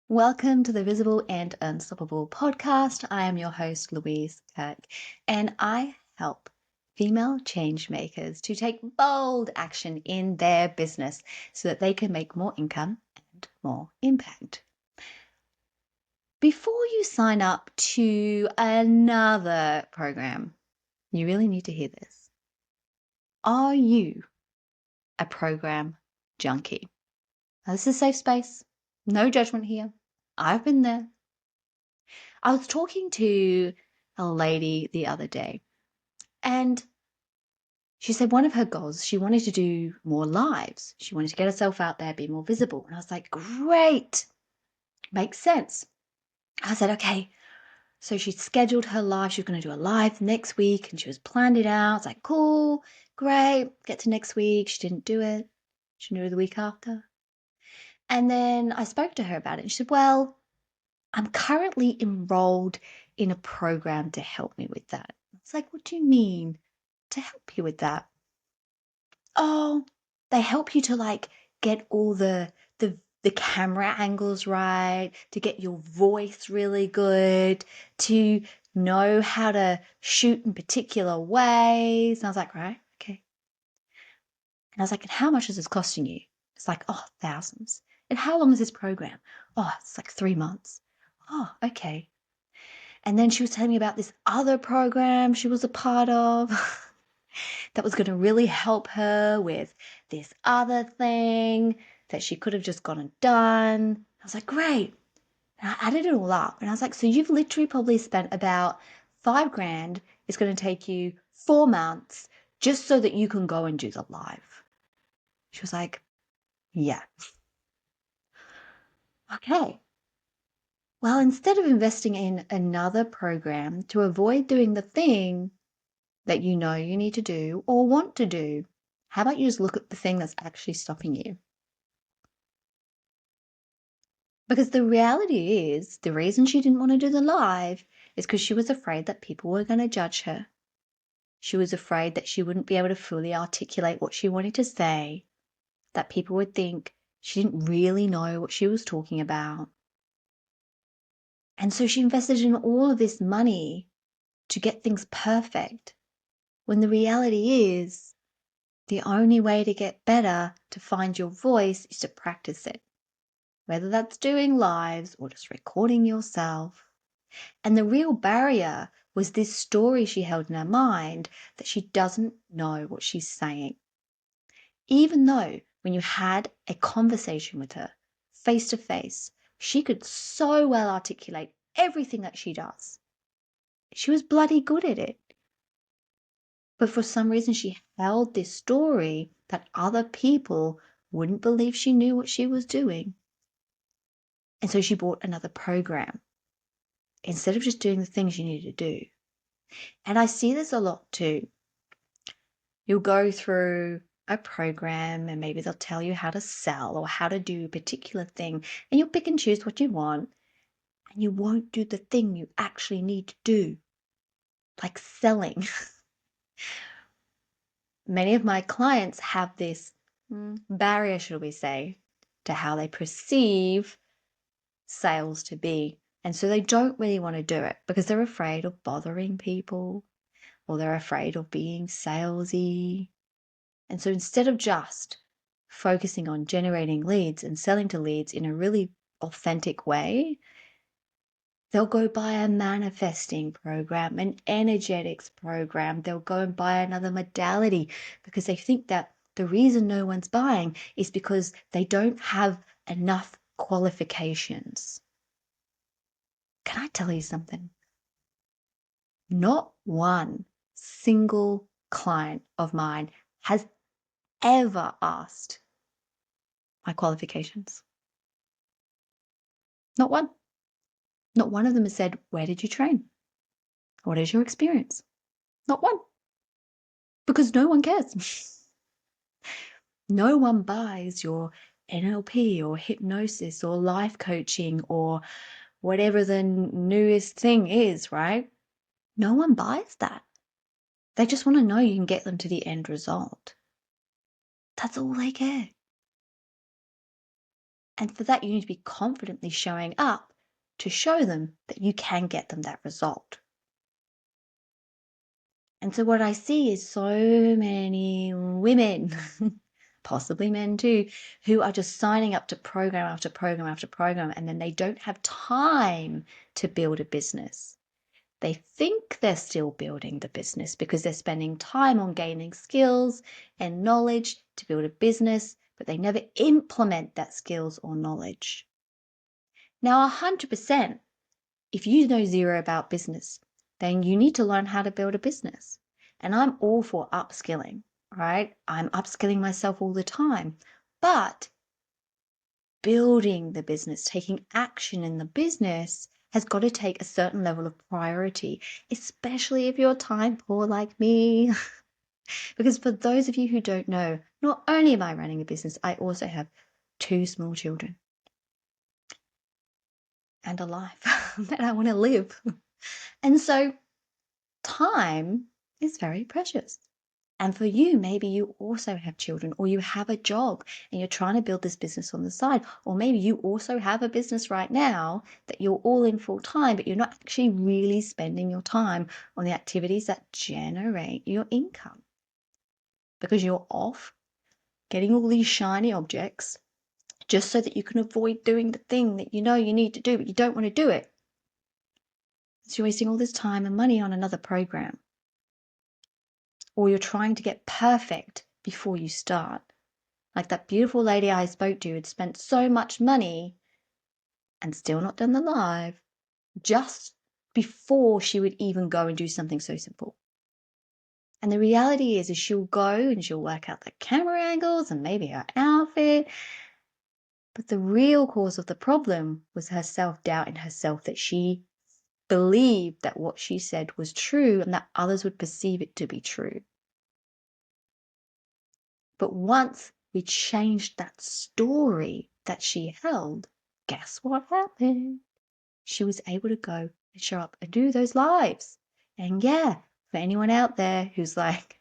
Welcome to the Visible and Unstoppable podcast. I am your host, Louise Kirk, and I help female change makers to take bold action in their business so that they can make more income and more impact. Before you sign up to another program, you really need to hear this. Are you a program junkie? Now, this is a safe space. No judgment here. I've been there. I was talking to a lady the other day, and she said one of her goals, she wanted to do more lives. She wanted to get herself out there, be more visible. And I was like, great, makes sense. I said, okay. So she scheduled her live. She was going to do a live next week, and she was planned it out. It's like, cool, great. Get to next week. She didn't do it. She knew the week after. And then I spoke to her about it. And she said, well, I'm currently enrolled in a program to help me with that. It's like, what do you mean to help you with that? Oh, they help you to get all the camera angles right, to get your voice really good, to know how to shoot in particular ways. And I was like, right, okay. And I was like, and how much is this costing you? It's like, oh, thousands. And how long is this program? Oh, it's like 3 months. Oh, okay. And then she was telling me about this other program she was a part of that was going to really help her with this other thing that she could have just gone and done. I was like, great. And I added it all up. And I was like, so you've literally probably spent about 5 grand. It's going to take you 4 months just so that you can go and do the live. She was like, yeah. Okay. Well, instead of investing in another program to avoid doing the thing that you know you need to do or want to do, how about you just look at the thing that's actually stopping you? Because the reality is, the reason she didn't want to do the live is because she was afraid that people were going to judge her. She was afraid that she wouldn't be able to fully articulate what she wanted to say, that people would think she didn't really know what she was talking about. And so she invested in all of this money to get things perfect, when the reality is, the only way to get better, to find your voice, is to practice it. Whether that's doing lives or just recording yourself. And the real barrier was this story she held in her mind that she doesn't know what she's saying. Even though when you had a conversation with her, face to face, she could so well articulate everything that she does. She was bloody good at it. But for some reason, she held this story that other people wouldn't believe she knew what she was doing. And so she bought another program instead of just doing the things you needed to do. And I see this a lot too. You'll go through a program and maybe they'll tell you how to sell or how to do a particular thing, and you'll pick and choose what you want, and you won't do the thing you actually need to do, like selling. Many of my clients have this barrier, shall we say, to how they perceive sales to be. And so they don't really want to do it because they're afraid of bothering people or they're afraid of being salesy. And so instead of just focusing on generating leads and selling to leads in a really authentic way, they'll go buy a manifesting program, an energetics program. They'll go and buy another modality because they think that the reason no one's buying is because they don't have enough qualifications. Can I tell you something? Not one single client of mine has ever asked my qualifications. Not one. Not one of them has said, where did you train? What is your experience? Not one. Because no one cares. No one buys your NLP or hypnosis or life coaching or whatever the newest thing is, right? No one buys that. They just want to know you can get them to the end result. That's all they care. And for that, you need to be confidently showing up to show them that you can get them that result. And so what I see is so many women, possibly men too, who are just signing up to program after program after program, and then they don't have time to build a business. They think they're still building the business because they're spending time on gaining skills and knowledge to build a business, but they never implement that skills or knowledge. Now, 100%, if you know zero about business, then you need to learn how to build a business. And I'm all for upskilling, right? I'm upskilling myself all the time. But building the business, taking action in the business has got to take a certain level of priority, especially if you're time poor like me. Because for those of you who don't know, not only am I running a business, I also have 2 small children and a life that I want to live. And so time is very precious. And for you, maybe you also have children, or you have a job and you're trying to build this business on the side, or maybe you also have a business right now that you're all in full time, but you're not actually really spending your time on the activities that generate your income because you're off getting all these shiny objects just so that you can avoid doing the thing that you know you need to do, but you don't want to do it. So you're wasting all this time and money on another program. Or you're trying to get perfect before you start. Like that beautiful lady I spoke to had spent so much money and still not done the live just before she would even go and do something so simple. And the reality is she'll go and she'll work out the camera angles and maybe her outfit. But the real cause of the problem was her self-doubt in herself, that she believed that what she said was true and that others would perceive it to be true. But once we changed that story that she held, guess what happened? She was able to go and show up and do those lives. And yeah, for anyone out there who's like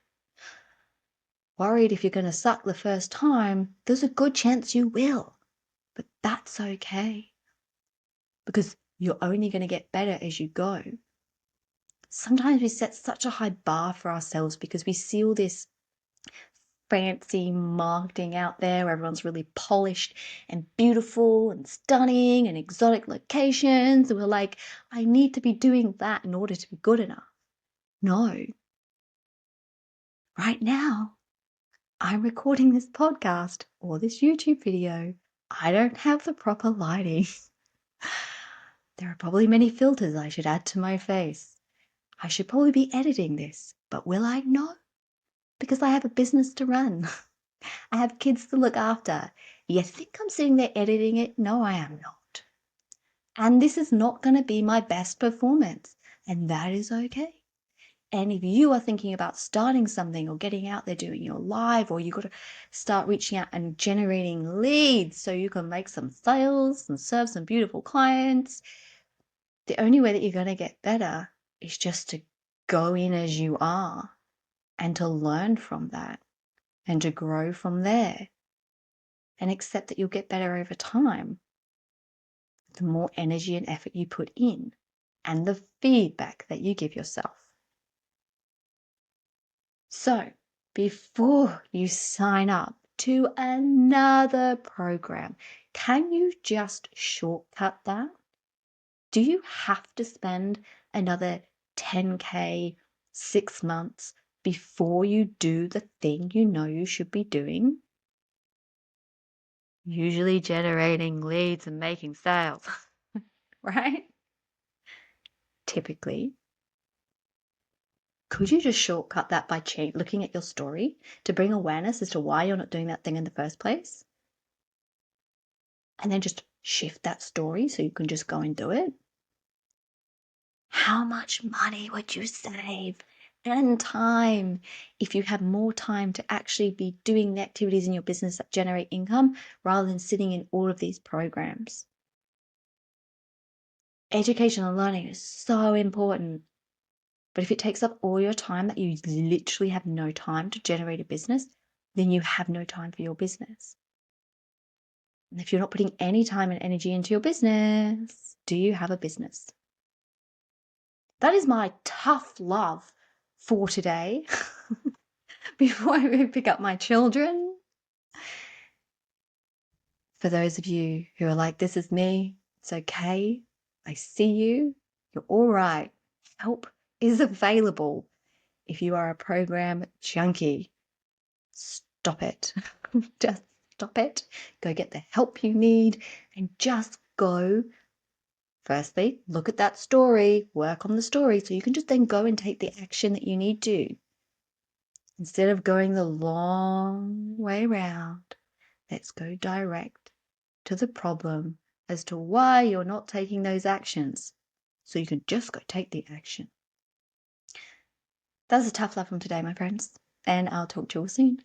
worried if you're going to suck the first time, there's a good chance you will. But that's okay. Because you're only going to get better as you go. Sometimes we set such a high bar for ourselves because we see all this fancy marketing out there where everyone's really polished and beautiful and stunning and exotic locations. And we're like, I need to be doing that in order to be good enough. No. Right now, I'm recording this podcast or this YouTube video. I don't have the proper lighting. There are probably many filters I should add to my face. I should probably be editing this, but will I? No, because I have a business to run. I have kids to look after. You think I'm sitting there editing it? No, I am not. And this is not going to be my best performance, and that is okay. And if you are thinking about starting something or getting out there doing your live, or you've got to start reaching out and generating leads so you can make some sales and serve some beautiful clients, the only way that you're going to get better is just to go in as you are and to learn from that and to grow from there and accept that you'll get better over time. The more energy and effort you put in and the feedback that you give yourself. So, before you sign up to another program, can you just shortcut that? Do you have to spend another 10K 6 months before you do the thing you know you should be doing? Usually generating leads and making sales, right? Typically. Could you just shortcut that by looking at your story to bring awareness as to why you're not doing that thing in the first place? And then just shift that story so you can just go and do it? How much money would you save and time if you had more time to actually be doing the activities in your business that generate income rather than sitting in all of these programs? Education and learning is so important. But if it takes up all your time that you literally have no time to generate a business, then you have no time for your business. And if you're not putting any time and energy into your business, do you have a business? That is my tough love for today. Before I pick up my children, for those of you who are like, this is me, it's okay, I see you, you're all right. Help is available. If you are a program junkie, stop it. Just stop it. Go get the help you need and just go. Firstly, look at that story, work on the story so you can just then go and take the action that you need to. Instead of going the long way around, let's go direct to the problem as to why you're not taking those actions so you can just go take the action. That's a tough love from today, my friends, and I'll talk to you all soon.